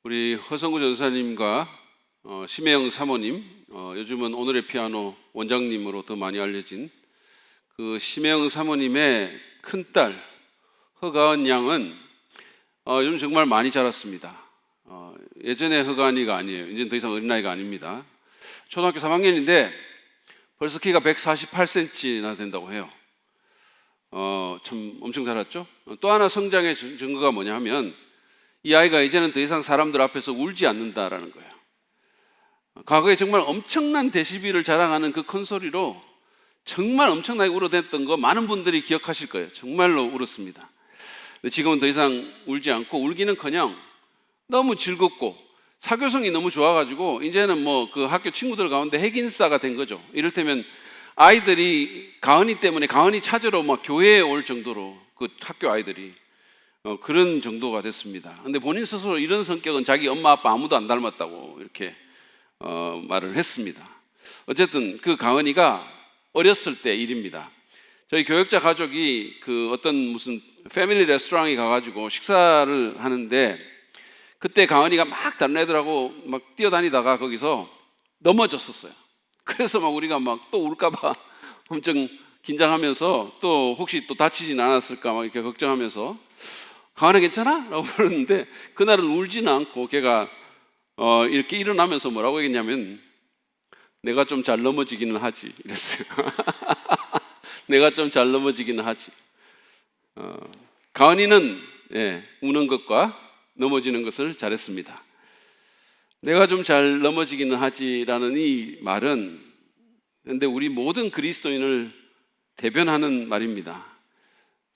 우리 허성구 전사님과 심혜영 사모님, 요즘은 오늘의 피아노 원장님으로 더 많이 알려진 그 심혜영 사모님의 큰딸 허가은 양은 요즘 정말 많이 자랐습니다. 예전에 허가은이가 아니에요. 이제는 더 이상 어린아이가 아닙니다. 초등학교 3학년인데 벌써 키가 148cm나 된다고 해요. 참 엄청 자랐죠. 또 하나 성장의 증거가 뭐냐 하면 이 아이가 이제는 더 이상 사람들 앞에서 울지 않는다라는 거예요. 과거에 정말 엄청난 데시벨을 자랑하는 그 큰 소리로 정말 엄청나게 울어댔던 거 많은 분들이 기억하실 거예요. 정말로 울었습니다. 근데 지금은 더 이상 울지 않고, 울기는커녕 너무 즐겁고 사교성이 너무 좋아가지고 이제는 뭐 그 학교 친구들 가운데 핵인싸가 된 거죠. 이를테면 아이들이 가은이 때문에 가은이 찾으러 막 교회에 올 정도로 그 학교 아이들이 그런 정도가 됐습니다. 근데 본인 스스로 이런 성격은 자기 엄마 아빠 아무도 안 닮았다고 이렇게 말을 했습니다. 어쨌든 그 가은이가 어렸을 때 일입니다. 저희 교역자 가족이 그 어떤 무슨 패밀리 레스토랑에 가가지고 식사를 하는데 그때 가은이가 막 다른 애들하고 막 뛰어다니다가 거기서 넘어졌었어요. 그래서 막 우리가 막 또 울까봐 엄청 긴장하면서 또 혹시 또 다치진 않았을까 막 이렇게 걱정하면서 가은아 괜찮아? 라고 그러는데 그날은 울지는 않고 걔가 이렇게 일어나면서 뭐라고 했냐면 내가 좀 잘 넘어지기는 하지 이랬어요. 내가 좀 잘 넘어지기는 하지. 가은이는 우는 것과 넘어지는 것을 잘했습니다. 내가 좀 잘 넘어지기는 하지라는 이 말은 근데 우리 모든 그리스도인을 대변하는 말입니다.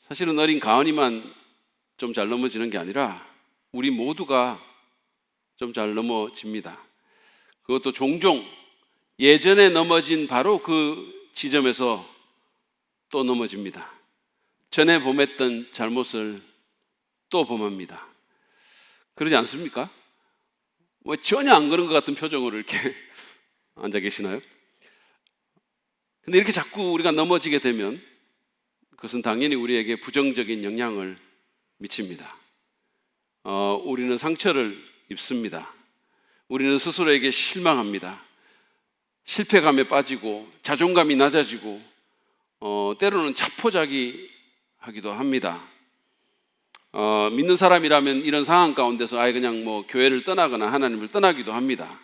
사실은 어린 가은이만 좀 잘 넘어지는 게 아니라 우리 모두가 좀 잘 넘어집니다. 그것도 종종 예전에 넘어진 바로 그 지점에서 또 넘어집니다. 전에 범했던 잘못을 또 범합니다. 그러지 않습니까? 뭐 전혀 안 그런 것 같은 표정으로 이렇게 앉아 계시나요? 근데 이렇게 자꾸 우리가 넘어지게 되면 그것은 당연히 우리에게 부정적인 영향을 미칩니다. 우리는 상처를 입습니다. 우리는 스스로에게 실망합니다. 실패감에 빠지고 자존감이 낮아지고 때로는 자포자기하기도 합니다. 믿는 사람이라면 이런 상황 가운데서 아예 그냥 뭐 교회를 떠나거나 하나님을 떠나기도 합니다.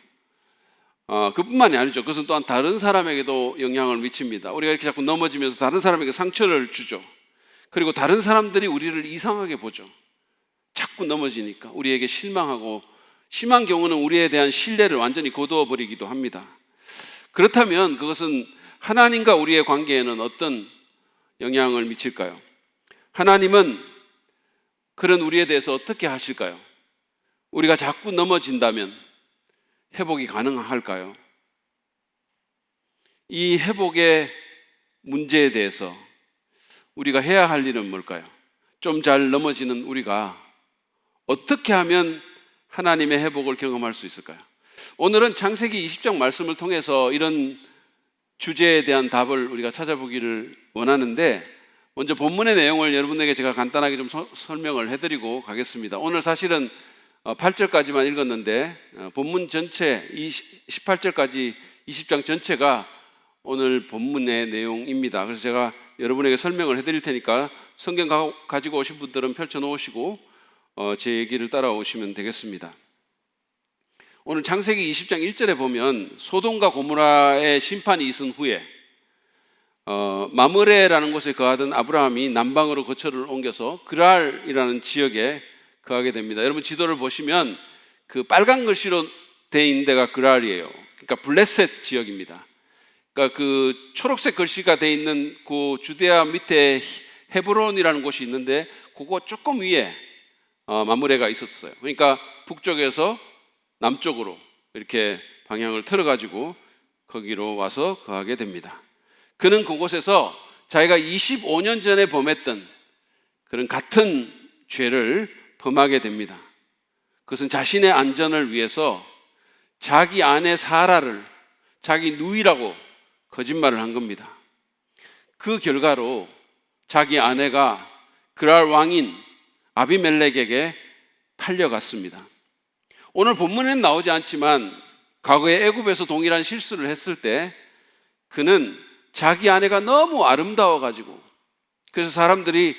그뿐만이 아니죠. 그것은 또한 다른 사람에게도 영향을 미칩니다. 우리가 이렇게 자꾸 넘어지면서 다른 사람에게 상처를 주죠. 그리고 다른 사람들이 우리를 이상하게 보죠. 자꾸 넘어지니까 우리에게 실망하고 심한 경우는 우리에 대한 신뢰를 완전히 거두어 버리기도 합니다. 그렇다면 그것은 하나님과 우리의 관계에는 어떤 영향을 미칠까요? 하나님은 그런 우리에 대해서 어떻게 하실까요? 우리가 자꾸 넘어진다면 회복이 가능할까요? 이 회복의 문제에 대해서 우리가 해야 할 일은 뭘까요? 좀 잘 넘어지는 우리가 어떻게 하면 하나님의 회복을 경험할 수 있을까요? 오늘은 창세기 20장 말씀을 통해서 이런 주제에 대한 답을 우리가 찾아보기를 원하는데 먼저 본문의 내용을 여러분에게 제가 간단하게 좀 설명을 해드리고 가겠습니다. 오늘 사실은 8절까지만 읽었는데 본문 전체 18절까지 20장 전체가 오늘 본문의 내용입니다. 그래서 제가 여러분에게 설명을 해드릴 테니까 성경 가지고 오신 분들은 펼쳐놓으시고 제 얘기를 따라오시면 되겠습니다. 오늘 창세기 20장 1절에 보면 소돔과 고모라의 심판이 있은 후에 마므레라는 곳에 거하던 아브라함이 남방으로 거처를 옮겨서 그랄이라는 지역에 거하게 됩니다. 여러분 지도를 보시면 그 빨간 글씨로 돼 있는 데가 그랄이에요. 그러니까 블레셋 지역입니다. 그러니까 그 초록색 글씨가 돼 있는 그 주데아 밑에 헤브론이라는 곳이 있는데 그거 조금 위에 마므레가 있었어요. 그러니까 북쪽에서 남쪽으로 이렇게 방향을 틀어가지고 거기로 와서 거하게 됩니다. 그는 그곳에서 자기가 25년 전에 범했던 그런 같은 죄를 범하게 됩니다. 그것은 자신의 안전을 위해서 자기 아내 사라를 자기 누이라고 거짓말을 한 겁니다. 그 결과로 자기 아내가 그랄 왕인 아비멜렉에게 팔려갔습니다. 오늘 본문에는 나오지 않지만 과거에 애굽에서 동일한 실수를 했을 때 그는 자기 아내가 너무 아름다워가지고, 그래서 사람들이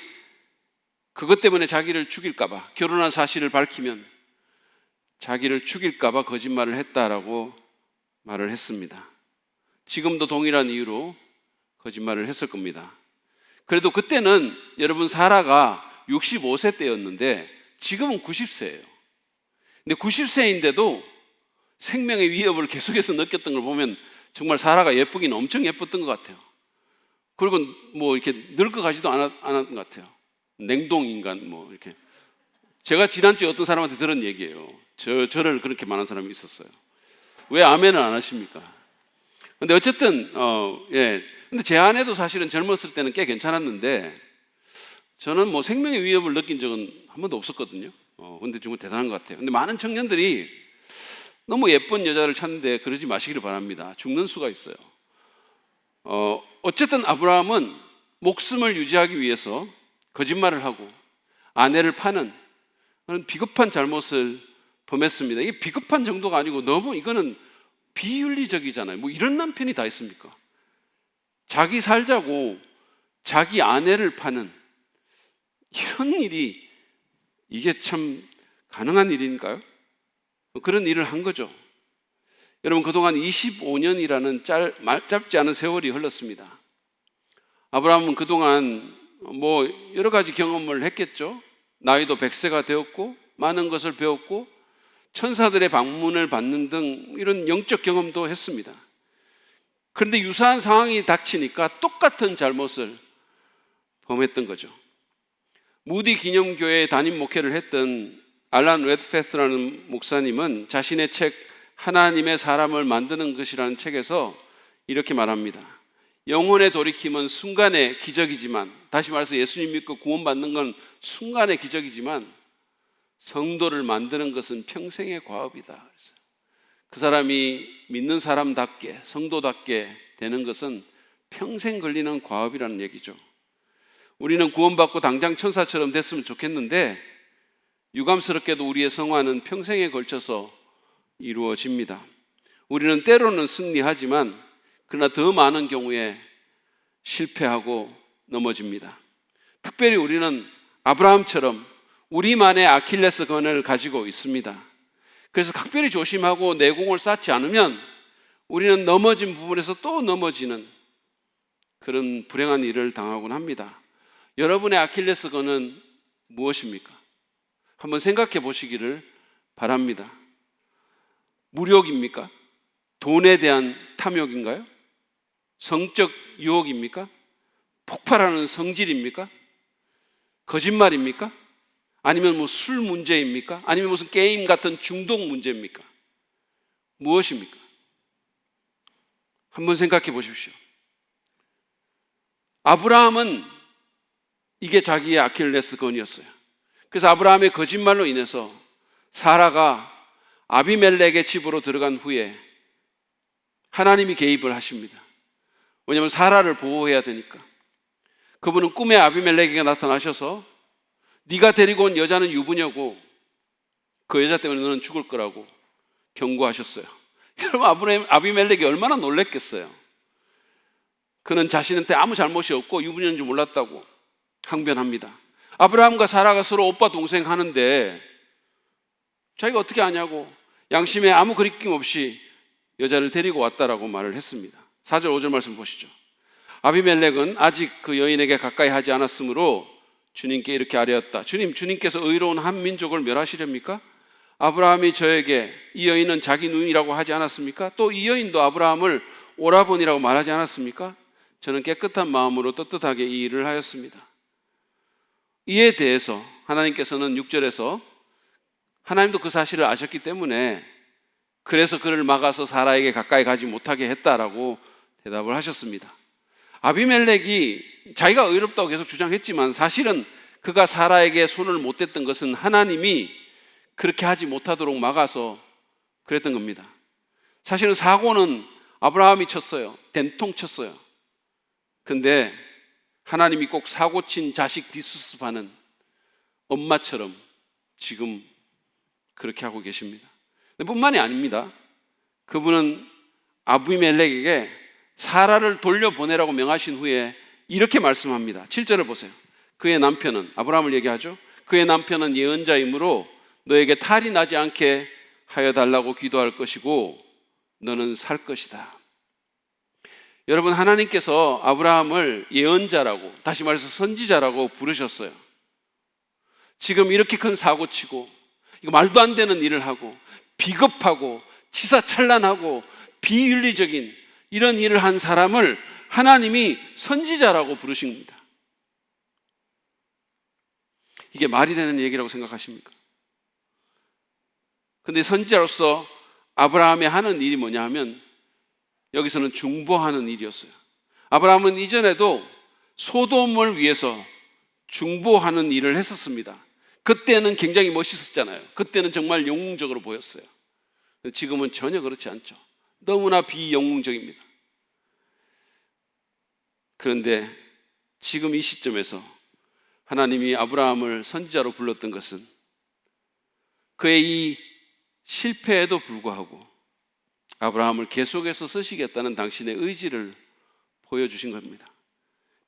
그것 때문에 자기를 죽일까봐, 결혼한 사실을 밝히면 자기를 죽일까봐 거짓말을 했다라고 말을 했습니다. 지금도 동일한 이유로 거짓말을 했을 겁니다. 그래도 그때는 여러분 사라가 65세 때였는데 지금은 90세예요. 근데 90세인데도 생명의 위협을 계속해서 느꼈던 걸 보면 정말 사라가 예쁘긴 엄청 예뻤던 것 같아요. 그리고 뭐 이렇게 늙어가지도 않았던 것 같아요. 냉동인간 뭐 이렇게. 제가 지난주에 어떤 사람한테 들은 얘기예요. 저를 그렇게 말한 사람이 있었어요. 왜 아멘을 안 하십니까? 근데 어쨌든 예. 근데 제 아내도 사실은 젊었을 때는 꽤 괜찮았는데 저는 뭐 생명의 위협을 느낀 적은 한 번도 없었거든요. 근데 정말 대단한 것 같아요. 근데 많은 청년들이 너무 예쁜 여자를 찾는데 그러지 마시기를 바랍니다. 죽는 수가 있어요. 어쨌든 아브라함은 목숨을 유지하기 위해서 거짓말을 하고 아내를 파는 그런 비겁한 잘못을 범했습니다. 이게 비겁한 정도가 아니고 너무 이거는 비윤리적이잖아요. 뭐 이런 남편이 다 있습니까? 자기 살자고 자기 아내를 파는 이런 일이 이게 참 가능한 일인가요? 그런 일을 한 거죠. 여러분, 그동안 25년이라는 짧지 않은 세월이 흘렀습니다. 아브라함은 그동안 뭐 여러 가지 경험을 했겠죠. 나이도 100세가 되었고 많은 것을 배웠고 천사들의 방문을 받는 등 이런 영적 경험도 했습니다. 그런데 유사한 상황이 닥치니까 똑같은 잘못을 범했던 거죠. 무디 기념교회에 담임 목회를 했던 알란 웨드패스라는 목사님은 자신의 책 하나님의 사람을 만드는 것이라는 책에서 이렇게 말합니다. 영혼의 돌이킴은 순간의 기적이지만, 다시 말해서 예수님 믿고 구원받는 건 순간의 기적이지만 성도를 만드는 것은 평생의 과업이다. 그 사람이 믿는 사람답게 성도답게 되는 것은 평생 걸리는 과업이라는 얘기죠. 우리는 구원받고 당장 천사처럼 됐으면 좋겠는데 유감스럽게도 우리의 성화는 평생에 걸쳐서 이루어집니다. 우리는 때로는 승리하지만 그러나 더 많은 경우에 실패하고 넘어집니다. 특별히 우리는 아브라함처럼 우리만의 아킬레스건을 가지고 있습니다. 그래서 각별히 조심하고 내공을 쌓지 않으면 우리는 넘어진 부분에서 또 넘어지는 그런 불행한 일을 당하곤 합니다. 여러분의 아킬레스건은 무엇입니까? 한번 생각해 보시기를 바랍니다. 무력입니까? 돈에 대한 탐욕인가요? 성적 유혹입니까? 폭발하는 성질입니까? 거짓말입니까? 아니면 뭐 술 문제입니까? 아니면 무슨 게임 같은 중독 문제입니까? 무엇입니까? 한번 생각해 보십시오. 아브라함은 이게 자기의 아킬레스건이었어요. 그래서 아브라함의 거짓말로 인해서 사라가 아비멜렉의 집으로 들어간 후에 하나님이 개입을 하십니다. 왜냐하면 사라를 보호해야 되니까. 그분은 꿈에 아비멜렉에게 나타나셔서 네가 데리고 온 여자는 유부녀고 그 여자 때문에 너는 죽을 거라고 경고하셨어요. 여러분, 아비멜렉이 얼마나 놀랬겠어요. 그는 자신한테 아무 잘못이 없고 유부녀인 줄 몰랐다고 항변합니다. 아브라함과 사라가 서로 오빠 동생 하는데 자기가 어떻게 아냐고 양심에 아무 거리낌 없이 여자를 데리고 왔다라고 말을 했습니다. 4절 5절 말씀 보시죠. 아비멜렉은 아직 그 여인에게 가까이 하지 않았으므로 주님께 이렇게 아뢰었다. 주님께서 의로운 한 민족을 멸하시렵니까? 아브라함이 저에게 이 여인은 자기 누이라고 하지 않았습니까? 또 이 여인도 아브라함을 오라버니라고 말하지 않았습니까? 저는 깨끗한 마음으로 떳떳하게 이 일을 하였습니다. 이에 대해서 하나님께서는 6절에서 하나님도 그 사실을 아셨기 때문에 그래서 그를 막아서 사라에게 가까이 가지 못하게 했다라고 대답을 하셨습니다. 아비멜렉이 자기가 의롭다고 계속 주장했지만 사실은 그가 사라에게 손을 못 댔던 것은 하나님이 그렇게 하지 못하도록 막아서 그랬던 겁니다. 사실은 사고는 아브라함이 쳤어요. 된통 쳤어요. 근데 하나님이 꼭 사고친 자식 뒷수습하는 엄마처럼 지금 그렇게 하고 계십니다. 뿐만이 아닙니다. 그분은 아비멜렉에게 사라를 돌려보내라고 명하신 후에 이렇게 말씀합니다. 7절을 보세요. 그의 남편은, 아브라함을 얘기하죠. 그의 남편은 예언자이므로 너에게 탈이 나지 않게 하여 달라고 기도할 것이고 너는 살 것이다. 여러분, 하나님께서 아브라함을 예언자라고, 다시 말해서 선지자라고 부르셨어요. 지금 이렇게 큰 사고치고 이거 말도 안 되는 일을 하고 비겁하고 치사찬란하고 비윤리적인 이런 일을 한 사람을 하나님이 선지자라고 부르신 겁니다. 이게 말이 되는 얘기라고 생각하십니까? 근데 선지자로서 아브라함이 하는 일이 뭐냐 하면 여기서는 중보하는 일이었어요. 아브라함은 이전에도 소돔을 위해서 중보하는 일을 했었습니다. 그때는 굉장히 멋있었잖아요. 그때는 정말 영웅적으로 보였어요. 지금은 전혀 그렇지 않죠. 너무나 비영웅적입니다. 그런데 지금 이 시점에서 하나님이 아브라함을 선지자로 불렀던 것은 그의 이 실패에도 불구하고 아브라함을 계속해서 쓰시겠다는 당신의 의지를 보여주신 겁니다.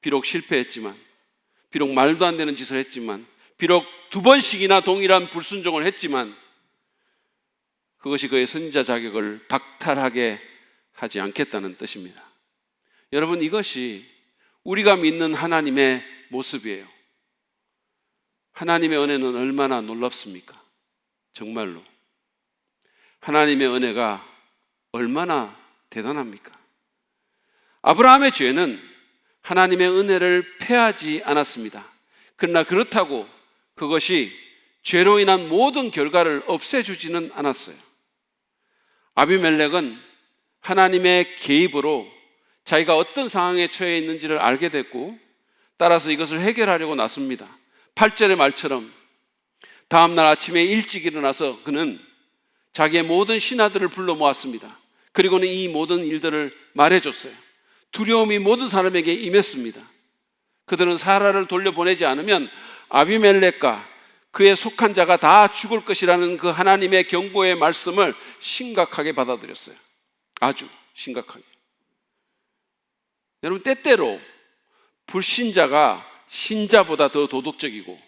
비록 실패했지만, 비록 말도 안 되는 짓을 했지만, 비록 2번씩이나 동일한 불순종을 했지만 그것이 그의 선지자 자격을 박탈하게 하지 않겠다는 뜻입니다. 여러분, 이것이 우리가 믿는 하나님의 모습이에요. 하나님의 은혜는 얼마나 놀랍습니까? 정말로 하나님의 은혜가 얼마나 대단합니까? 아브라함의 죄는 하나님의 은혜를 패하지 않았습니다. 그러나 그렇다고 그것이 죄로 인한 모든 결과를 없애주지는 않았어요. 아비멜렉은 하나님의 개입으로 자기가 어떤 상황에 처해 있는지를 알게 됐고 따라서 이것을 해결하려고 나섭니다. 8절의 말처럼 다음날 아침에 일찍 일어나서 그는 자기의 모든 신하들을 불러 모았습니다. 그리고는 이 모든 일들을 말해줬어요. 두려움이 모든 사람에게 임했습니다. 그들은 사라를 돌려보내지 않으면 아비멜렉과 그의 속한 자가 다 죽을 것이라는 그 하나님의 경고의 말씀을 심각하게 받아들였어요. 아주 심각하게. 여러분, 때때로 불신자가 신자보다 더 도덕적이고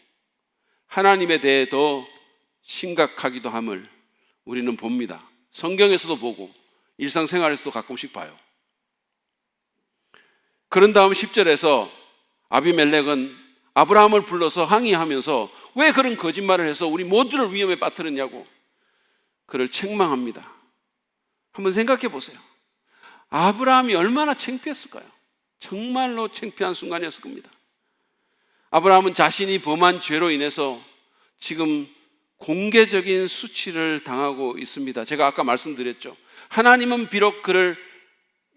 하나님에 대해 더 심각하기도 함을 우리는 봅니다. 성경에서도 보고 일상생활에서도 가끔씩 봐요. 그런 다음 10절에서 아비멜렉은 아브라함을 불러서 항의하면서 왜 그런 거짓말을 해서 우리 모두를 위험에 빠뜨렸냐고 그를 책망합니다. 한번 생각해 보세요. 아브라함이 얼마나 창피했을까요? 정말로 창피한 순간이었을 겁니다. 아브라함은 자신이 범한 죄로 인해서 지금 공개적인 수치를 당하고 있습니다. 제가 아까 말씀드렸죠. 하나님은 비록 그를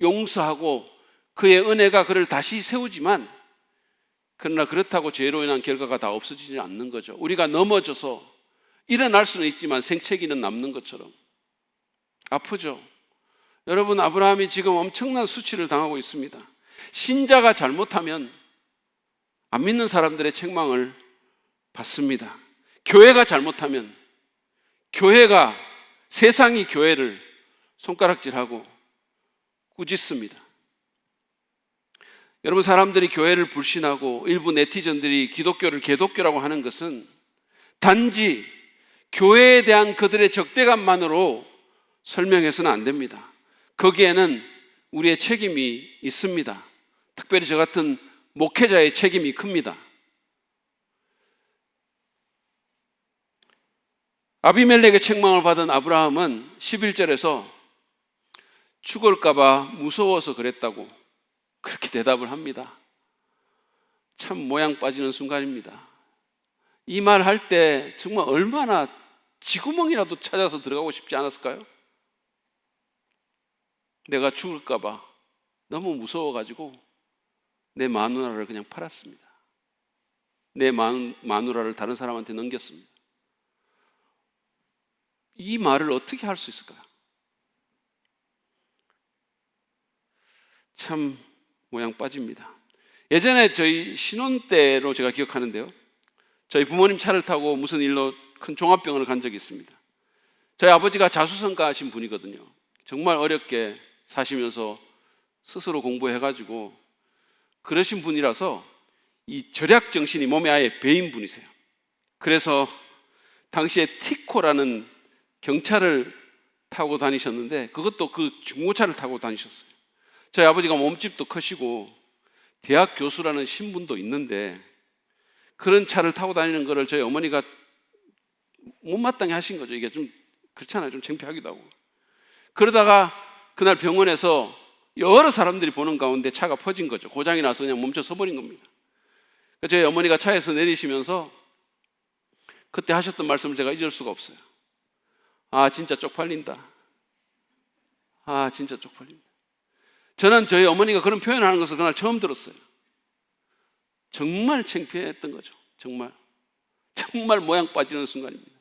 용서하고 그의 은혜가 그를 다시 세우지만 그러나 그렇다고 죄로 인한 결과가 다 없어지지 않는 거죠. 우리가 넘어져서 일어날 수는 있지만 생채기는 남는 것처럼 아프죠. 여러분, 아브라함이 지금 엄청난 수치를 당하고 있습니다. 신자가 잘못하면 안 믿는 사람들의 책망을 받습니다. 교회가 잘못하면 교회가, 세상이 교회를 손가락질하고 꾸짖습니다. 여러분, 사람들이 교회를 불신하고 일부 네티즌들이 기독교를 개독교라고 하는 것은 단지 교회에 대한 그들의 적대감만으로 설명해서는 안 됩니다. 거기에는 우리의 책임이 있습니다. 특별히 저 같은 목회자의 책임이 큽니다. 아비멜렉의 책망을 받은 아브라함은 11절에서 죽을까 봐 무서워서 그랬다고 그렇게 대답을 합니다. 참 모양 빠지는 순간입니다. 이 말 할 때 정말 얼마나 쥐구멍이라도 찾아서 들어가고 싶지 않았을까요? 내가 죽을까 봐 너무 무서워가지고 내 마누라를 그냥 팔았습니다. 내 마누라를 다른 사람한테 넘겼습니다. 이 말을 어떻게 할 수 있을까요? 참 모양 빠집니다. 예전에 저희 신혼 때로 제가 기억하는데요. 저희 부모님 차를 타고 무슨 일로 큰 종합병원을 간 적이 있습니다. 저희 아버지가 자수성가하신 분이거든요. 정말 어렵게 사시면서 스스로 공부해가지고 그러신 분이라서 이 절약 정신이 몸에 아예 배인 분이세요. 그래서 당시에 티코라는 경차를 타고 다니셨는데 그것도 그 중고차를 타고 다니셨어요. 저희 아버지가 몸집도 크시고 대학 교수라는 신분도 있는데 그런 차를 타고 다니는 거를 저희 어머니가 못마땅해 하신 거죠. 이게 좀 그렇잖아요. 좀 창피하기도 하고. 그러다가 그날 병원에서 여러 사람들이 보는 가운데 차가 퍼진 거죠. 고장이 나서 그냥 멈춰 서버린 겁니다. 저희 어머니가 차에서 내리시면서 그때 하셨던 말씀을 제가 잊을 수가 없어요. 아, 진짜 쪽팔린다. 아, 진짜 쪽팔린다. 저는 저희 어머니가 그런 표현을 하는 것을 그날 처음 들었어요. 정말 창피했던 거죠. 정말 모양 빠지는 순간입니다.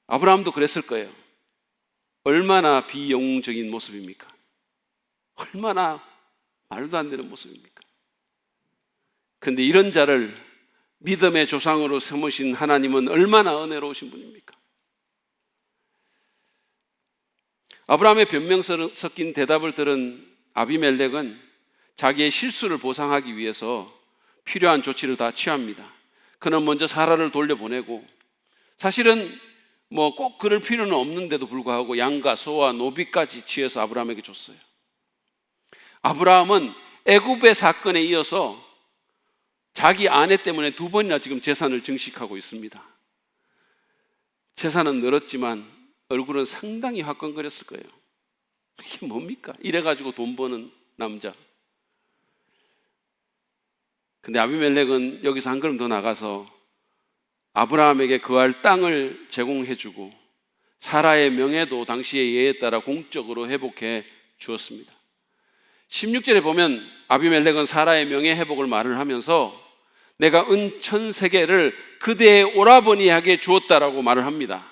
아브라함도 그랬을 거예요. 얼마나 비영웅적인 모습입니까? 얼마나 말도 안 되는 모습입니까? 그런데 이런 자를 믿음의 조상으로 삼으신 하나님은 얼마나 은혜로우신 분입니까? 아브라함의 변명 섞인 대답을 들은 아비멜렉은 자기의 실수를 보상하기 위해서 필요한 조치를 다 취합니다. 그는 먼저 사라를 돌려보내고, 사실은 뭐 꼭 그럴 필요는 없는데도 불구하고 양과 소와 노비까지 취해서 아브라함에게 줬어요. 아브라함은 애굽의 사건에 이어서 자기 아내 때문에 2번이나 지금 재산을 증식하고 있습니다. 재산은 늘었지만 얼굴은 상당히 화끈거렸을 거예요. 이게 뭡니까? 이래가지고 돈 버는 남자. 근데 아비멜렉은 여기서 한 걸음 더 나가서 아브라함에게 거할 땅을 제공해주고 사라의 명예도 당시의 예에 따라 공적으로 회복해 주었습니다. 16절에 보면 아비멜렉은 사라의 명예 회복을 말을 하면서 내가 은 1000세겔을 그대의 오라버니에게 주었다라고 말을 합니다.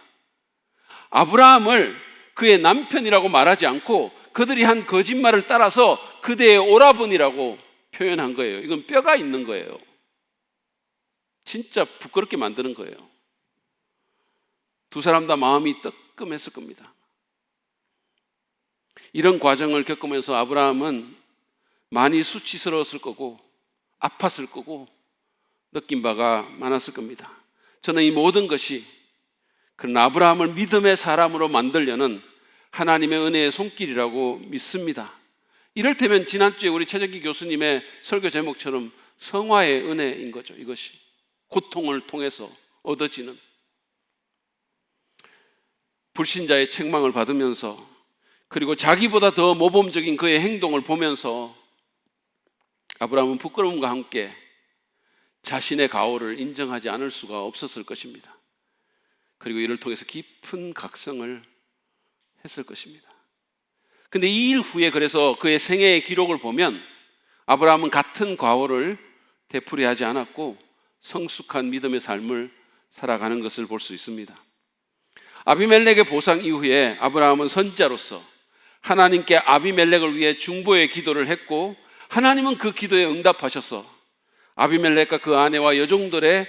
아브라함을 그의 남편이라고 말하지 않고 그들이 한 거짓말을 따라서 그대의 오라버니라고 표현한 거예요. 이건 뼈가 있는 거예요. 진짜 부끄럽게 만드는 거예요. 두 사람 다 마음이 뜨끔했을 겁니다. 이런 과정을 겪으면서 아브라함은 많이 수치스러웠을 거고 아팠을 거고 느낀 바가 많았을 겁니다. 저는 이 모든 것이 그런 아브라함을 믿음의 사람으로 만들려는 하나님의 은혜의 손길이라고 믿습니다. 이를테면 지난주에 우리 최정기 교수님의 설교 제목처럼 성화의 은혜인 거죠. 이것이 고통을 통해서 얻어지는, 불신자의 책망을 받으면서 그리고 자기보다 더 모범적인 그의 행동을 보면서 아브라함은 부끄러움과 함께 자신의 가오를 인정하지 않을 수가 없었을 것입니다. 그리고 이를 통해서 깊은 각성을 했을 것입니다. 근데 이 일 후에 그래서 그의 생애의 기록을 보면 아브라함은 같은 과오를 되풀이하지 않았고 성숙한 믿음의 삶을 살아가는 것을 볼 수 있습니다. 아비멜렉의 보상 이후에 아브라함은 선지자로서 하나님께 아비멜렉을 위해 중보의 기도를 했고 하나님은 그 기도에 응답하셔서 아비멜렉과 그 아내와 여종들의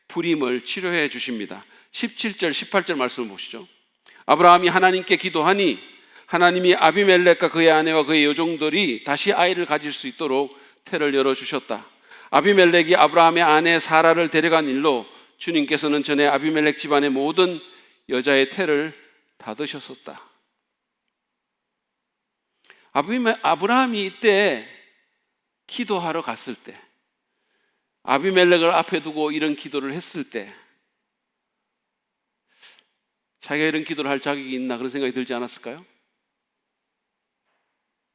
불임을 치료해 주십니다. 17절 18절 말씀을 보시죠. 아브라함이 하나님께 기도하니 하나님이 아비멜렉과 그의 아내와 그의 여종들이 다시 아이를 가질 수 있도록 태를 열어주셨다. 아비멜렉이 아브라함의 아내 사라를 데려간 일로 주님께서는 전에 아비멜렉 집안의 모든 여자의 태를 닫으셨었다. 아브라함이 이때 기도하러 갔을 때, 아비멜렉을 앞에 두고 이런 기도를 했을 때 자기가 이런 기도를 할 자격이 있나 그런 생각이 들지 않았을까요?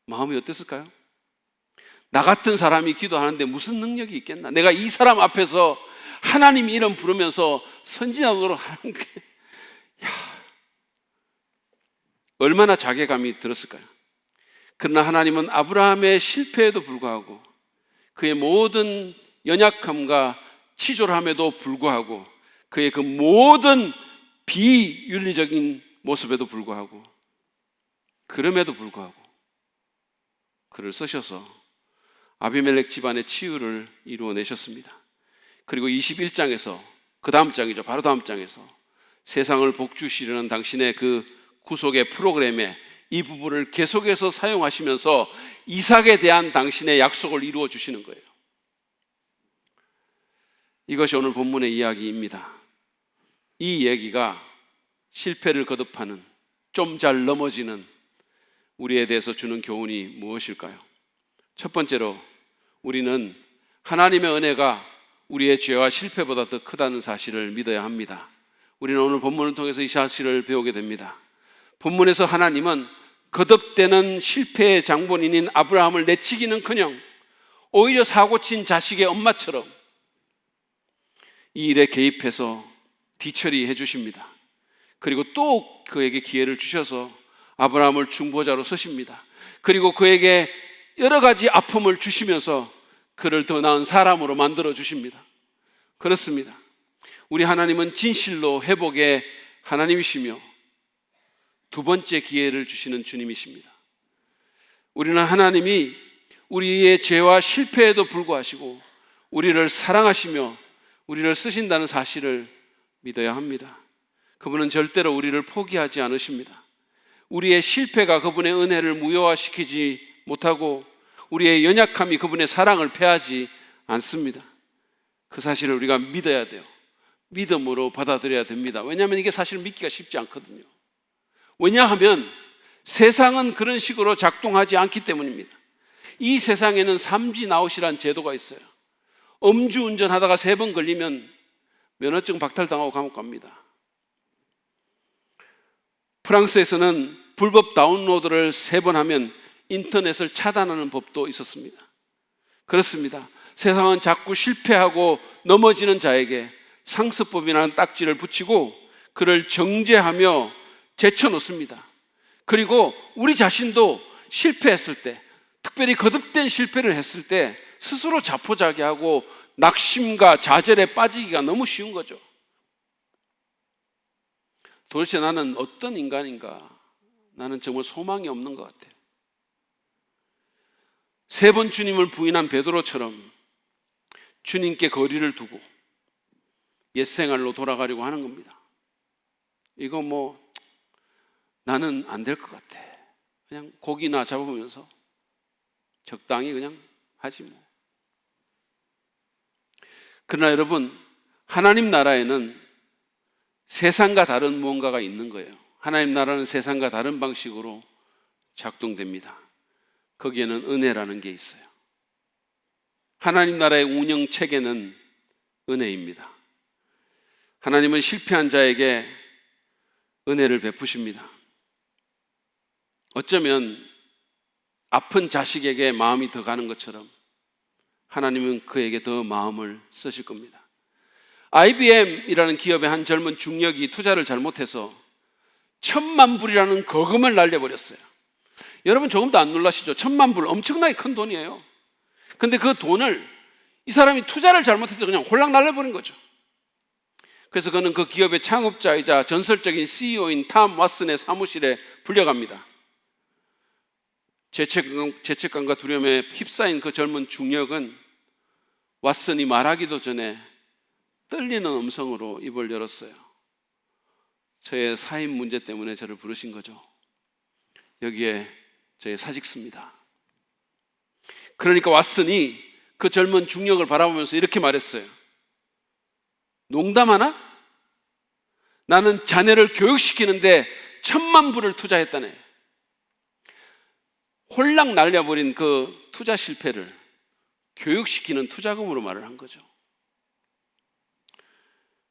마음이 어땠을까요? 나 같은 사람이 기도하는데 무슨 능력이 있겠나? 내가 이 사람 앞에서 하나님 이름 부르면서 선진하도록 하는 게 얼마나 자괴감이 들었을까요? 그러나 하나님은 아브라함의 실패에도 불구하고 그의 모든 연약함과 치졸함에도 불구하고 그의 그 모든 비윤리적인 모습에도 불구하고 그럼에도 불구하고 그를 쓰셔서 아비멜렉 집안의 치유를 이루어내셨습니다. 그리고 21장에서 그 다음 장이죠. 바로 다음 장에서 세상을 복주시려는 당신의 그 구속의 프로그램에 이 부분을 계속해서 사용하시면서 이삭에 대한 당신의 약속을 이루어 주시는 거예요. 이것이 오늘 본문의 이야기입니다. 이 얘기가 실패를 거듭하는, 좀 잘 넘어지는 우리에 대해서 주는 교훈이 무엇일까요? 첫 번째로 우리는 하나님의 은혜가 우리의 죄와 실패보다 더 크다는 사실을 믿어야 합니다. 우리는 오늘 본문을 통해서 이 사실을 배우게 됩니다. 본문에서 하나님은 거듭되는 실패의 장본인인 아브라함을 내치기는커녕 오히려 사고친 자식의 엄마처럼 이 일에 개입해서 뒤처리해 주십니다. 그리고 또 그에게 기회를 주셔서 아브라함을 중보자로 서십니다. 그리고 그에게 여러 가지 아픔을 주시면서 그를 더 나은 사람으로 만들어 주십니다. 그렇습니다. 우리 하나님은 진실로 회복의 하나님이시며 두 번째 기회를 주시는 주님이십니다. 우리는 하나님이 우리의 죄와 실패에도 불구하시고 우리를 사랑하시며 우리를 쓰신다는 사실을 믿어야 합니다. 그분은 절대로 우리를 포기하지 않으십니다. 우리의 실패가 그분의 은혜를 무효화시키지 못하고 우리의 연약함이 그분의 사랑을 패하지 않습니다. 그 사실을 우리가 믿어야 돼요. 믿음으로 받아들여야 됩니다. 왜냐하면 이게 사실 믿기가 쉽지 않거든요. 왜냐하면 세상은 그런 식으로 작동하지 않기 때문입니다. 이 세상에는 삼진아웃이라는 제도가 있어요. 음주운전 하다가 3번 걸리면 면허증 박탈당하고 감옥 갑니다. 프랑스에서는 불법 다운로드를 3번 하면 인터넷을 차단하는 법도 있었습니다. 그렇습니다. 세상은 자꾸 실패하고 넘어지는 자에게 상습법이라는 딱지를 붙이고 그를 정죄하며 제쳐놓습니다. 그리고 우리 자신도 실패했을 때, 특별히 거듭된 실패를 했을 때 스스로 자포자기하고 낙심과 좌절에 빠지기가 너무 쉬운 거죠. 도대체 나는 어떤 인간인가? 나는 정말 소망이 없는 것 같아요. 3번 주님을 부인한 베드로처럼 주님께 거리를 두고 옛생활로 돌아가려고 하는 겁니다. 이거 나는 안 될 것 같아. 그냥 고기나 잡으면서 적당히 그냥 하지 뭐. 그러나 여러분, 하나님 나라에는 세상과 다른 무언가가 있는 거예요. 하나님 나라는 세상과 다른 방식으로 작동됩니다. 거기에는 은혜라는 게 있어요. 하나님 나라의 운영 체계는 은혜입니다. 하나님은 실패한 자에게 은혜를 베푸십니다. 어쩌면 아픈 자식에게 마음이 더 가는 것처럼 하나님은 그에게 더 마음을 쓰실 겁니다. IBM이라는 기업의 한 젊은 중력이 투자를 잘못해서 1,000만 불이라는 거금을 날려버렸어요. 여러분 조금도 안 놀라시죠? 1,000만 불, 엄청나게 큰 돈이에요. 근데 그 돈을 이 사람이 투자를 잘못해서 그냥 홀랑 날려버린 거죠. 그래서 그는 그 기업의 창업자이자 전설적인 CEO인 탐 왓슨의 사무실에 불려갑니다. 죄책감과 두려움에 휩싸인 그 젊은 중력은 왓슨이 말하기도 전에 떨리는 음성으로 입을 열었어요. 저의 사인 문제 때문에 저를 부르신 거죠. 여기에 저의 사직서입니다. 그러니까 왓슨이 그 젊은 중력을 바라보면서 이렇게 말했어요. 농담하나? 나는 자네를 교육시키는데 1,000만 불을 투자했다네. 홀랑 날려버린 그 투자 실패를 교육시키는 투자금으로 말을 한 거죠.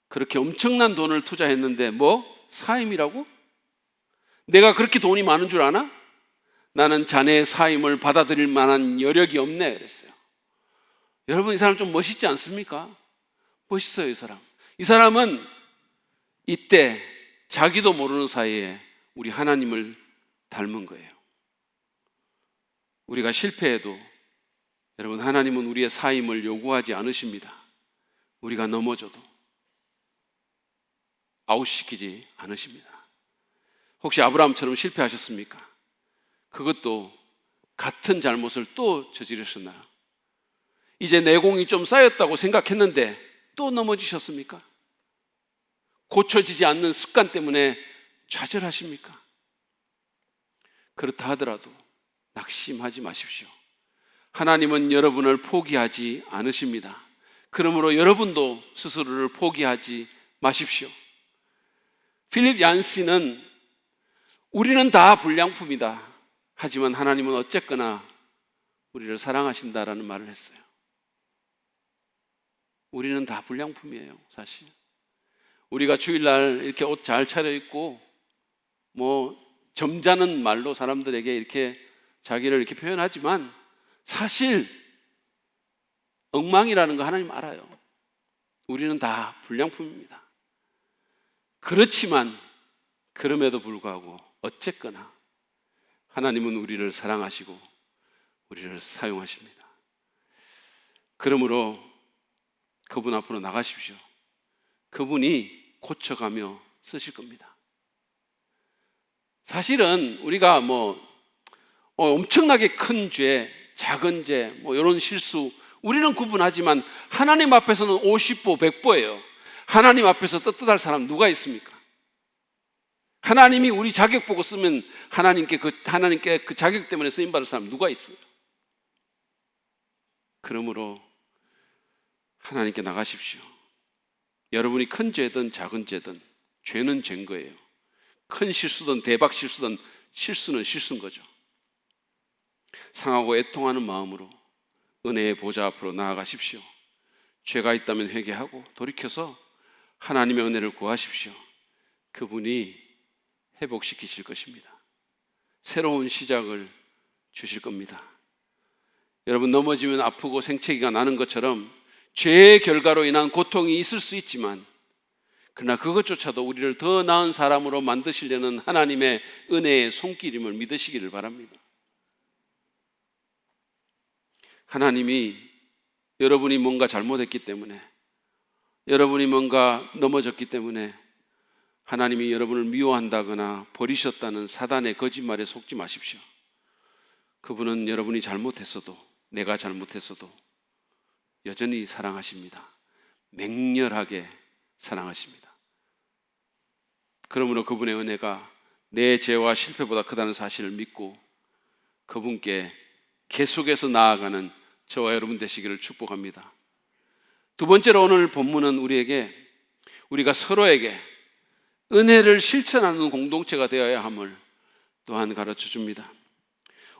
그렇게 엄청난 돈을 투자했는데 사임이라고? 내가 그렇게 돈이 많은 줄 아나? 나는 자네의 사임을 받아들일 만한 여력이 없네 그랬어요. 여러분, 이 사람 좀 멋있지 않습니까? 멋있어요. 이 사람. 이 사람은 이때 자기도 모르는 사이에 우리 하나님을 닮은 거예요. 우리가 실패해도 여러분, 하나님은 우리의 사임을 요구하지 않으십니다. 우리가 넘어져도 아웃시키지 않으십니다. 혹시 아브라함처럼 실패하셨습니까? 그것도 같은 잘못을 또 저지르셨나요? 이제 내공이 좀 쌓였다고 생각했는데 또 넘어지셨습니까? 고쳐지지 않는 습관 때문에 좌절하십니까? 그렇다 하더라도 낙심하지 마십시오. 하나님은 여러분을 포기하지 않으십니다. 그러므로 여러분도 스스로를 포기하지 마십시오. 필립 얀시는 우리는 다 불량품이다. 하지만 하나님은 어쨌거나 우리를 사랑하신다라는 말을 했어요. 우리는 다 불량품이에요, 사실. 우리가 주일날 이렇게 옷 잘 차려입고 점잖은 말로 사람들에게 이렇게 자기를 이렇게 표현하지만 사실 엉망이라는 거 하나님 알아요. 우리는 다 불량품입니다. 그렇지만 그럼에도 불구하고 어쨌거나 하나님은 우리를 사랑하시고 우리를 사용하십니다. 그러므로 그분 앞으로 나가십시오. 그분이 고쳐가며 쓰실 겁니다. 사실은 우리가 엄청나게 큰 죄, 작은 죄, 이런 실수 우리는 구분하지만 하나님 앞에서는 50보, 100보예요. 하나님 앞에서 떳떳할 사람 누가 있습니까? 하나님이 우리 자격 보고 쓰면 하나님께 그 자격 때문에 쓰임받을 사람 누가 있어요? 그러므로 하나님께 나가십시오. 여러분이 큰 죄든 작은 죄든 죄는 죄인 거예요. 큰 실수든 대박 실수든 실수는 실수인 거죠. 상하고 애통하는 마음으로 은혜의 보좌 앞으로 나아가십시오. 죄가 있다면 회개하고 돌이켜서 하나님의 은혜를 구하십시오. 그분이 회복시키실 것입니다. 새로운 시작을 주실 겁니다. 여러분, 넘어지면 아프고 생채기가 나는 것처럼 죄의 결과로 인한 고통이 있을 수 있지만 그러나 그것조차도 우리를 더 나은 사람으로 만드시려는 하나님의 은혜의 손길임을 믿으시기를 바랍니다. 하나님이 여러분이 뭔가 잘못했기 때문에, 여러분이 뭔가 넘어졌기 때문에 하나님이 여러분을 미워한다거나 버리셨다는 사단의 거짓말에 속지 마십시오. 그분은 여러분이 잘못했어도, 내가 잘못했어도 여전히 사랑하십니다. 맹렬하게 사랑하십니다. 그러므로 그분의 은혜가 내 죄와 실패보다 크다는 사실을 믿고 그분께 계속해서 나아가는 저와 여러분 되시기를 축복합니다. 두 번째로 오늘 본문은 우리가 서로에게 은혜를 실천하는 공동체가 되어야 함을 또한 가르쳐 줍니다.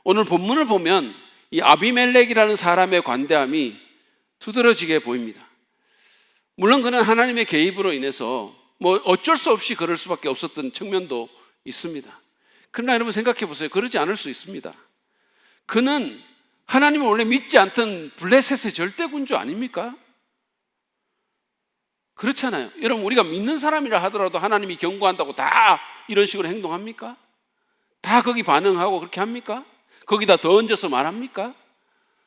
오늘 본문을 보면 이 아비멜렉이라는 사람의 관대함이 두드러지게 보입니다. 물론 그는 하나님의 개입으로 인해서 어쩔 수 없이 그럴 수밖에 없었던 측면도 있습니다. 그러나 여러분 생각해 보세요. 그러지 않을 수 있습니다. 그는 하나님을 원래 믿지 않던 블레셋의 절대군주 아닙니까? 그렇잖아요. 여러분, 우리가 믿는 사람이라 하더라도 하나님이 경고한다고 다 이런 식으로 행동합니까? 다 거기 반응하고 그렇게 합니까? 거기다 더 얹어서 말합니까?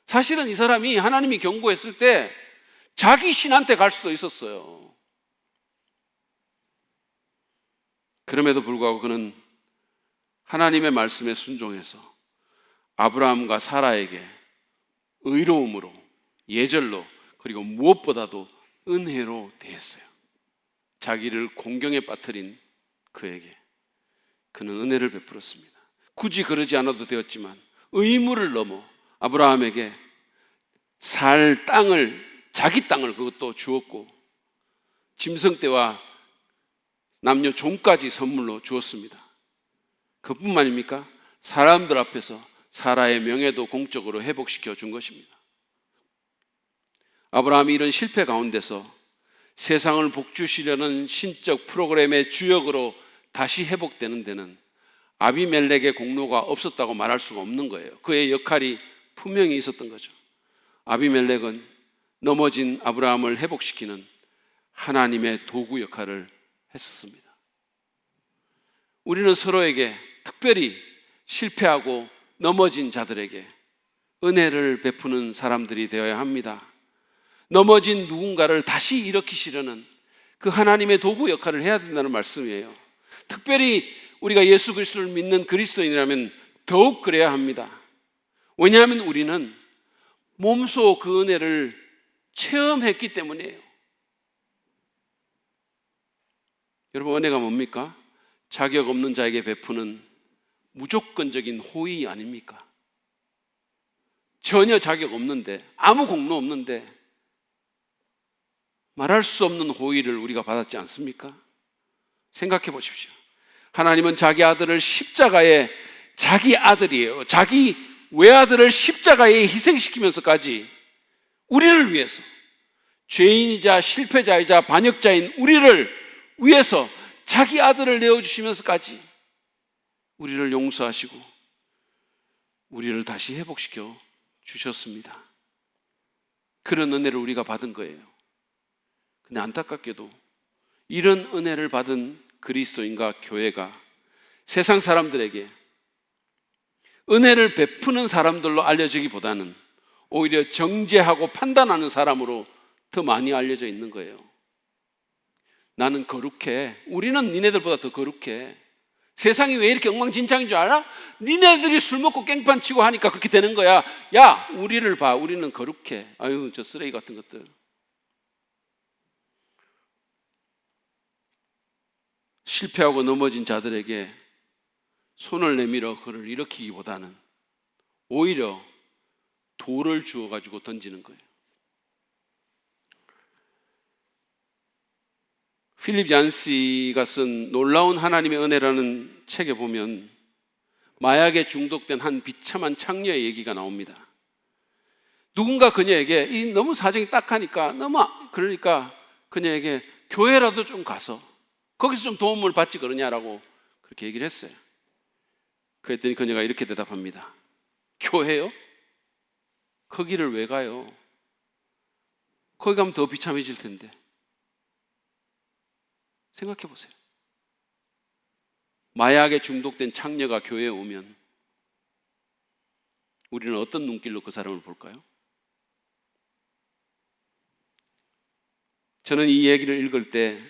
사실은 이 사람이 하나님이 경고했을 때 자기 신한테 갈 수도 있었어요. 그럼에도 불구하고 그는 하나님의 말씀에 순종해서 아브라함과 사라에게 의로움으로, 예절로, 그리고 무엇보다도 은혜로 대했어요. 자기를 공경에 빠뜨린 그에게 그는 은혜를 베풀었습니다. 굳이 그러지 않아도 되었지만 의무를 넘어 아브라함에게 살 땅을, 자기 땅을 그것도 주었고 짐승떼와 남녀 종까지 선물로 주었습니다. 그뿐만입니까? 사람들 앞에서 사라의 명예도 공적으로 회복시켜 준 것입니다. 아브라함이 이런 실패 가운데서 세상을 복주시려는 신적 프로그램의 주역으로 다시 회복되는 데는 아비멜렉의 공로가 없었다고 말할 수가 없는 거예요. 그의 역할이 분명히 있었던 거죠. 아비멜렉은 넘어진 아브라함을 회복시키는 하나님의 도구 역할을 했었습니다. 우리는 서로에게, 특별히 실패하고 넘어진 자들에게 은혜를 베푸는 사람들이 되어야 합니다. 넘어진 누군가를 다시 일으키시려는 그 하나님의 도구 역할을 해야 된다는 말씀이에요. 특별히 우리가 예수 그리스도를 믿는 그리스도인이라면 더욱 그래야 합니다. 왜냐하면 우리는 몸소 그 은혜를 체험했기 때문이에요. 여러분, 은혜가 뭡니까? 자격 없는 자에게 베푸는 무조건적인 호의 아닙니까? 전혀 자격 없는데, 아무 공로 없는데 말할 수 없는 호의를 우리가 받았지 않습니까? 생각해 보십시오. 하나님은 자기 아들을 십자가에, 자기 아들이에요, 자기 외아들을 십자가에 희생시키면서까지 우리를 위해서, 죄인이자 실패자이자 반역자인 우리를 위해서 자기 아들을 내어주시면서까지 우리를 용서하시고 우리를 다시 회복시켜 주셨습니다. 그런 은혜를 우리가 받은 거예요. 근데 안타깝게도 이런 은혜를 받은 그리스도인과 교회가 세상 사람들에게 은혜를 베푸는 사람들로 알려지기보다는 오히려 정죄하고 판단하는 사람으로 더 많이 알려져 있는 거예요. 나는 거룩해, 우리는 니네들보다 더 거룩해, 세상이 왜 이렇게 엉망진창인 줄 알아? 니네들이 술 먹고 깽판 치고 하니까 그렇게 되는 거야. 야, 우리를 봐, 우리는 거룩해. 아유, 저 쓰레기 같은 것들. 실패하고 넘어진 자들에게 손을 내밀어 그를 일으키기보다는 오히려 돌을 주어가지고 던지는 거예요. 필립 얀시가 쓴 놀라운 하나님의 은혜라는 책에 보면 마약에 중독된 한 비참한 창녀의 얘기가 나옵니다. 누군가 그녀에게, 너무 사정이 딱하니까, 그러니까 그녀에게 교회라도 좀 가서 거기서 좀 도움을 받지 그러냐라고 그렇게 얘기를 했어요. 그랬더니 그녀가 이렇게 대답합니다. 교회요? 거기를 왜 가요? 거기 가면 더 비참해질 텐데. 생각해 보세요. 마약에 중독된 창녀가 교회에 오면 우리는 어떤 눈길로 그 사람을 볼까요? 저는 이 얘기를 읽을 때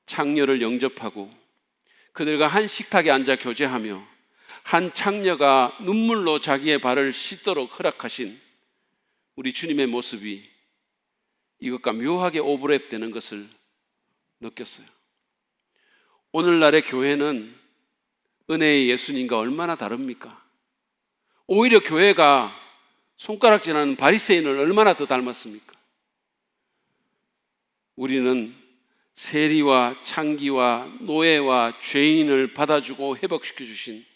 창녀를 영접하고 그들과 한 식탁에 앉아 교제하며 한 창녀가 눈물로 자기의 발을 씻도록 허락하신 우리 주님의 모습이 이것과 묘하게 오버랩되는 것을 느꼈어요. 오늘날의 교회는 은혜의 예수님과 얼마나 다릅니까? 오히려 교회가 손가락질하는 바리새인을 얼마나 더 닮았습니까? 우리는 세리와 창기와 노예와 죄인을 받아주고 회복시켜 주신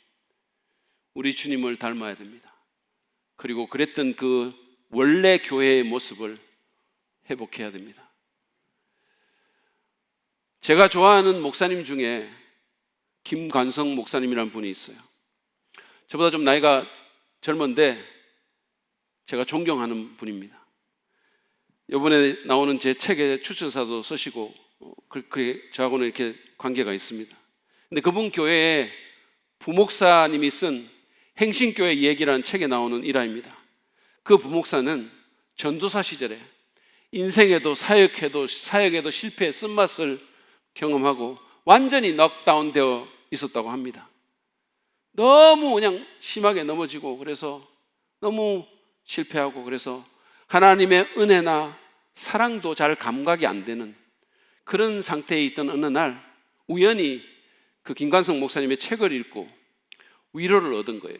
우리 주님을 닮아야 됩니다. 그리고 그랬던 그 원래 교회의 모습을 회복해야 됩니다. 제가 좋아하는 목사님 중에 김관성 목사님이라는 분이 있어요. 저보다 좀 나이가 젊은데 제가 존경하는 분입니다. 이번에 나오는 제 책에 추천사도 쓰시고 저하고는 이렇게 관계가 있습니다. 근데 그분 교회에 부목사님이 쓴 행신교회 얘기라는 책에 나오는 일화입니다. 그 부목사는 전도사 시절에 인생에도 사역에도 실패의 쓴맛을 경험하고 완전히 넉다운 되어 있었다고 합니다. 너무 그냥 심하게 넘어지고 그래서 너무 실패하고 그래서 하나님의 은혜나 사랑도 잘 감각이 안 되는 그런 상태에 있던 어느 날 우연히 그 김관성 목사님의 책을 읽고 위로를 얻은 거예요.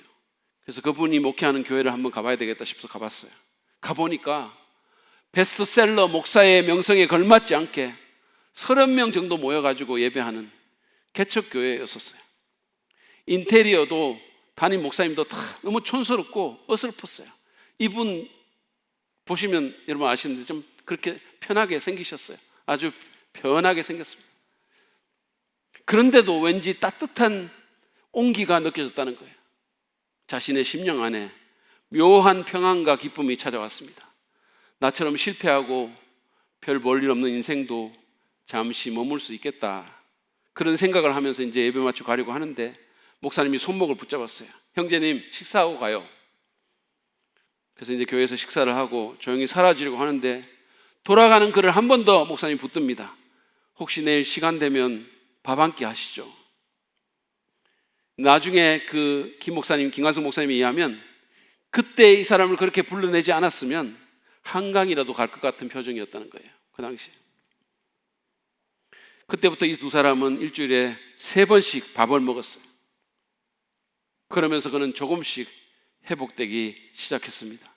그래서 그분이 목회하는 교회를 한번 가봐야 되겠다 싶어서 가봤어요. 가보니까 베스트셀러 목사의 명성에 걸맞지 않게 30명 정도 모여가지고 예배하는 개척교회였었어요. 인테리어도 담임 목사님도 다 너무 촌스럽고 어설펐어요. 이분 보시면 여러분 아시는데 좀 그렇게 편하게 생기셨어요. 아주 편하게 생겼습니다. 그런데도 왠지 따뜻한 온기가 느껴졌다는 거예요. 자신의 심령 안에 묘한 평안과 기쁨이 찾아왔습니다. 나처럼 실패하고 별 볼 일 없는 인생도 잠시 머물 수 있겠다, 그런 생각을 하면서 이제 예배 마치고 가려고 하는데 목사님이 손목을 붙잡았어요. 형제님, 식사하고 가요. 그래서 이제 교회에서 식사를 하고 조용히 사라지려고 하는데 돌아가는 그를 한 번 더 목사님이 붙듭니다. 혹시 내일 시간 되면 밥 한 끼 하시죠. 나중에 그 김관성 목사님에 의하면 그때 이 사람을 그렇게 불러내지 않았으면 한강이라도 갈 것 같은 표정이었다는 거예요. 그 당시에. 그때부터 이 두 사람은 일주일에 3번씩 밥을 먹었어요. 그러면서 그는 조금씩 회복되기 시작했습니다.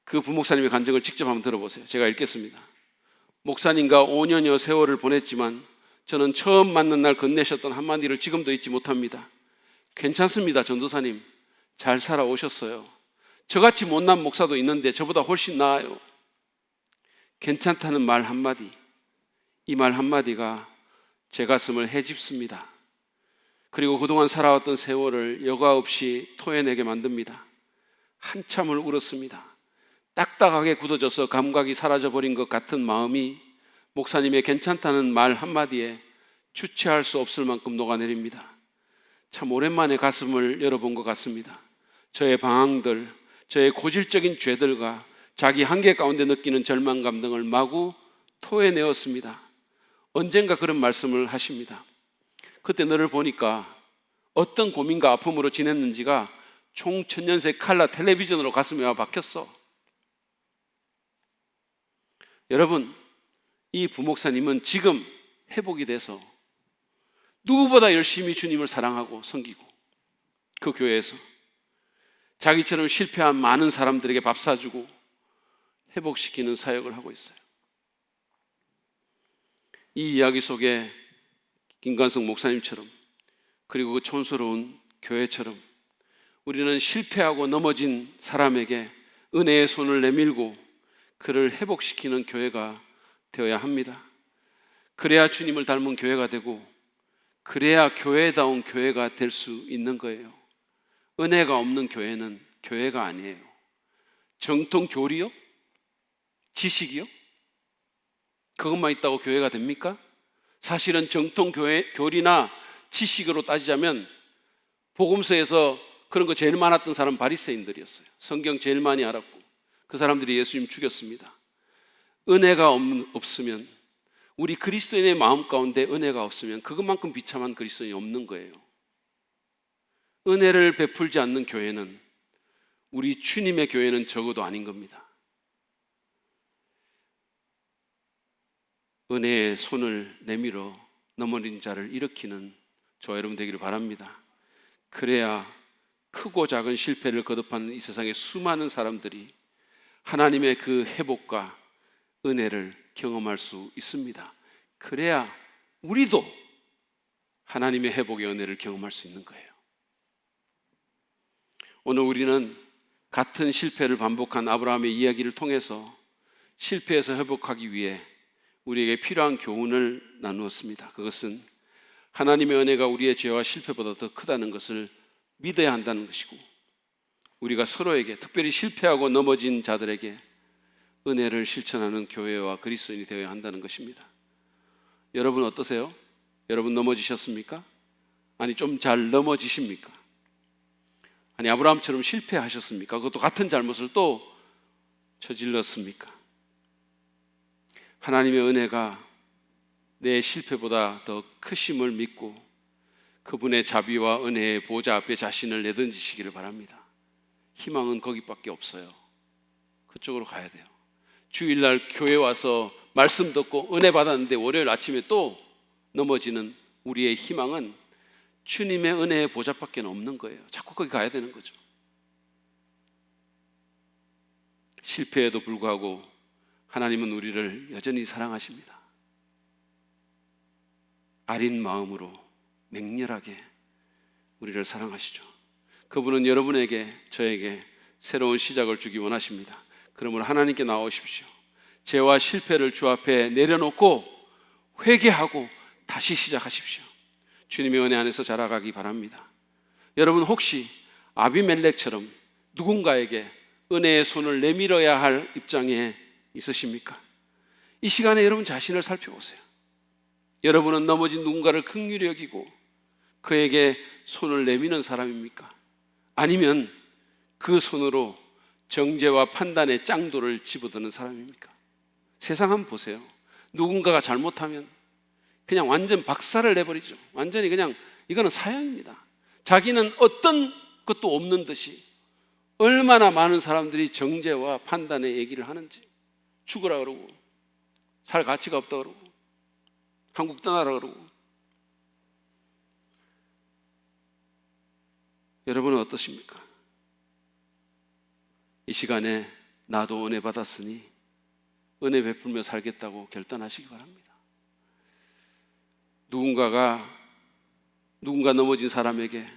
그 부목사님의 간증을 직접 한번 들어보세요. 제가 읽겠습니다. 목사님과 5년여 세월을 보냈지만 저는 처음 만난 날 건네셨던 한마디를 지금도 잊지 못합니다. 괜찮습니다, 전도사님. 잘 살아오셨어요. 저같이 못난 목사도 있는데 저보다 훨씬 나아요. 괜찮다는 말 한마디, 이 말 한마디가 제 가슴을 헤집습니다. 그리고 그동안 살아왔던 세월을 여과 없이 토해내게 만듭니다. 한참을 울었습니다. 딱딱하게 굳어져서 감각이 사라져버린 것 같은 마음이 목사님의 괜찮다는 말 한마디에 주체할 수 없을 만큼 녹아내립니다. 참 오랜만에 가슴을 열어본 것 같습니다. 저의 방황들, 저의 고질적인 죄들과 자기 한계 가운데 느끼는 절망감 등을 마구 토해내었습니다. 언젠가 그런 말씀을 하십니다. 그때 너를 보니까 어떤 고민과 아픔으로 지냈는지가 총천연색 칼라 텔레비전으로 가슴에 와 박혔어. 여러분, 이 부목사님은 지금 회복이 돼서 누구보다 열심히 주님을 사랑하고 섬기고 그 교회에서 자기처럼 실패한 많은 사람들에게 밥 사주고 회복시키는 사역을 하고 있어요. 이 이야기 속에 김관성 목사님처럼 그리고 그 촌스러운 교회처럼 우리는 실패하고 넘어진 사람에게 은혜의 손을 내밀고 그를 회복시키는 교회가 되어야 합니다. 그래야 주님을 닮은 교회가 되고 그래야 교회다운 교회가 될 수 있는 거예요. 은혜가 없는 교회는 교회가 아니에요. 정통 교리요? 지식이요? 그것만 있다고 교회가 됩니까? 사실은 정통 교리나 지식으로 따지자면 복음서에서 그런 거 제일 많았던 사람은 바리새인들이었어요. 성경 제일 많이 알았고 그 사람들이 예수님 죽였습니다. 은혜가 없으면, 우리 그리스도인의 마음 가운데 은혜가 없으면 그것만큼 비참한 그리스도인이 없는 거예요. 은혜를 베풀지 않는 교회는, 우리 주님의 교회는 적어도 아닌 겁니다. 은혜의 손을 내밀어 넘어진 자를 일으키는 저와 여러분 되기를 바랍니다. 그래야 크고 작은 실패를 거듭하는 이 세상의 수많은 사람들이 하나님의 그 회복과 은혜를 경험할 수 있습니다. 그래야 우리도 하나님의 회복의 은혜를 경험할 수 있는 거예요. 오늘 우리는 같은 실패를 반복한 아브라함의 이야기를 통해서 실패에서 회복하기 위해 우리에게 필요한 교훈을 나누었습니다. 그것은 하나님의 은혜가 우리의 죄와 실패보다 더 크다는 것을 믿어야 한다는 것이고, 우리가 서로에게, 특별히 실패하고 넘어진 자들에게 은혜를 실천하는 교회와 그리스도인이 되어야 한다는 것입니다. 여러분 어떠세요? 여러분 넘어지셨습니까? 아니 좀 잘 넘어지십니까? 아니 아브라함처럼 실패하셨습니까? 그것도 같은 잘못을 또 저질렀습니까? 하나님의 은혜가 내 실패보다 더 크심을 믿고 그분의 자비와 은혜의 보좌 앞에 자신을 내던지시기를 바랍니다. 희망은 거기밖에 없어요. 그쪽으로 가야 돼요. 주일날 교회 와서 말씀 듣고 은혜 받았는데 월요일 아침에 또 넘어지는 우리의 희망은 주님의 은혜의 보좌밖에 없는 거예요. 자꾸 거기 가야 되는 거죠. 실패에도 불구하고 하나님은 우리를 여전히 사랑하십니다. 아린 마음으로 맹렬하게 우리를 사랑하시죠. 그분은 여러분에게, 저에게 새로운 시작을 주기 원하십니다. 그러므로 하나님께 나오십시오. 죄와 실패를 주 앞에 내려놓고 회개하고 다시 시작하십시오. 주님의 은혜 안에서 자라가기 바랍니다. 여러분 혹시 아비멜렉처럼 누군가에게 은혜의 손을 내밀어야 할 입장에 있으십니까? 이 시간에 여러분 자신을 살펴보세요. 여러분은 넘어진 누군가를 긍휼히 여기고 그에게 손을 내미는 사람입니까? 아니면 그 손으로 정죄와 판단의 짱돌을 집어드는 사람입니까? 세상 한번 보세요. 누군가가 잘못하면 그냥 완전 박살을 내버리죠. 완전히 그냥 이거는 사형입니다. 자기는 어떤 것도 없는 듯이 얼마나 많은 사람들이 정죄와 판단의 얘기를 하는지, 죽으라 그러고 살 가치가 없다 그러고 한국 떠나라 그러고. 여러분은 어떠십니까? 이 시간에 나도 은혜 받았으니 은혜 베풀며 살겠다고 결단하시기 바랍니다. 누군가 넘어진 사람에게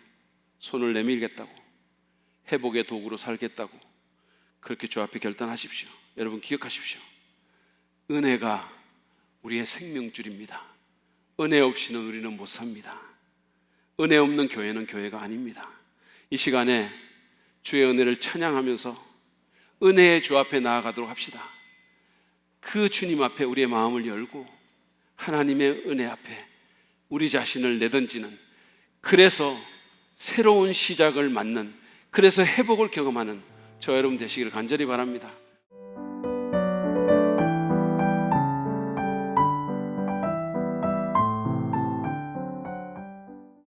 손을 내밀겠다고, 회복의 도구로 살겠다고 그렇게 주 앞에 결단하십시오. 여러분 기억하십시오. 은혜가 우리의 생명줄입니다. 은혜 없이는 우리는 못 삽니다. 은혜 없는 교회는 교회가 아닙니다. 이 시간에 주의 은혜를 찬양하면서 은혜의 주 앞에 나아가도록 합시다. 그 주님 앞에 우리의 마음을 열고 하나님의 은혜 앞에 우리 자신을 내던지는, 그래서 새로운 시작을 맞는, 그래서 회복을 경험하는 저 여러분 되시기를 간절히 바랍니다.